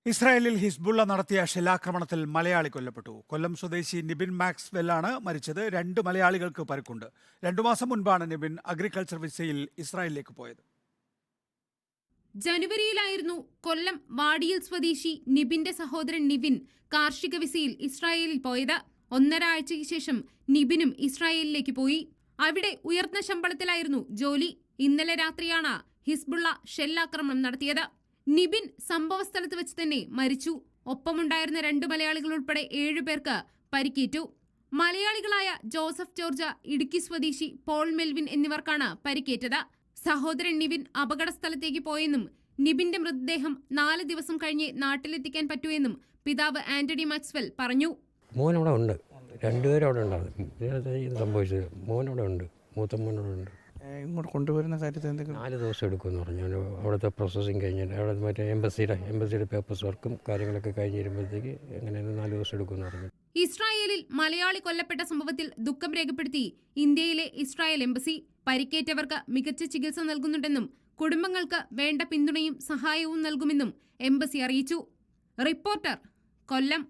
ഇസ്രായേലിൽ ഹിസ്ബുള്ള നടത്തിയ ഷെല്ലാക്രമണത്തിൽ മലയാളി കൊല്ലപ്പെട്ടു. കൊല്ലം സ്വദേശി നിബിൻ മാക്സ്വെല്ലാണ് മരിച്ചത്. 2 മലയാളികൾക്ക് പരുക്കുണ്ട്. 2 മാസം മുൻപാണ് നിബിൻ അഗ്രികൾച്ചർ വിസയിൽ ഇസ്രായേലിലേക്ക് പോയത്. ജനുവരിയിലായിരുന്നു കൊല്ലം വാടിയിൽ സ്വദേശി നിബിന്റെ സഹോദരൻ നിവിൻ കാർഷിക വിസയിൽ ഇസ്രായേലിൽ പോയത്. 1.5 ആഴ്ചയ്ക്ക് ശേഷം നിബിനും ഇസ്രായേലിലേക്ക് പോയി. അവിടെ ഉയർന്ന ശമ്പളത്തിലായിരുന്നു ജോലി. ഇന്നലെ രാത്രിയാണ് ഹിസ്ബുള്ള ഷെല്ലാക്രമണം നടത്തിയത്. നിബിൻ സംഭവസ്ഥലത്ത് വെച്ച് തന്നെ മരിച്ചു. ഒപ്പമുണ്ടായിരുന്ന 2 മലയാളികൾ ഉൾപ്പെടെ 7 പേർക്ക് പരിക്കേറ്റു. മലയാളികളായ ജോസഫ് ജോർജ, ഇടുക്കി സ്വദേശി പോൾ മെൽവിൻ എന്നിവർക്കാണ് പരിക്കേറ്റത്. സഹോദരൻ നിവിൻ അപകട സ്ഥലത്തേക്ക് പോയെന്നും നിബിന്റെ മൃതദേഹം 4 ദിവസം കഴിഞ്ഞ് നാട്ടിലെത്തിക്കാൻ പറ്റൂവെന്നും പിതാവ് ആന്റണി മാക്സ്വെൽ പറഞ്ഞു. മോനവിടെ ഉണ്ട്, 2 പേരും അവിടെ ഉണ്ടാകും. ഇത് സംഭവിച്ചത് മോനവിടെ ഉണ്ട്, മൂത്ത മോനവിടെ ഉണ്ട്. ഇങ്ങോട്ട് കൊണ്ടുവരുന്ന കാര്യത്തിൽ എന്തെങ്കിലും 4 ദിവസം എടുക്കുമെന്ന് പറഞ്ഞു. അവിടുത്തെ പ്രോസസ്സിങ് കഴിഞ്ഞിട്ട് അവിടെ മറ്റേ എംബസിയുടെ പേപ്പേഴ്സ് വർക്കും കാര്യങ്ങളൊക്കെ കഴിഞ്ഞ് വരുമ്പോഴത്തേക്ക് എങ്ങനെയാണ് 4 ദിവസം എടുക്കുമെന്ന് പറഞ്ഞു. ഇസ്രായേലിൽ മലയാളി കൊല്ലപ്പെട്ട സംഭവത്തിൽ ദുഃഖം രേഖപ്പെടുത്തി ഇന്ത്യയിലെ ഇസ്രായേൽ എംബസി പരിക്കേറ്റവർക്ക് മികച്ച ചികിത്സ നൽകുന്നുണ്ടെന്നും കുടുംബങ്ങൾക്ക് വേണ്ട പിന്തുണയും സഹായവും നൽകുമെന്നും എംബസി അറിയിച്ചു. റിപ്പോർട്ടർ, കൊല്ലം.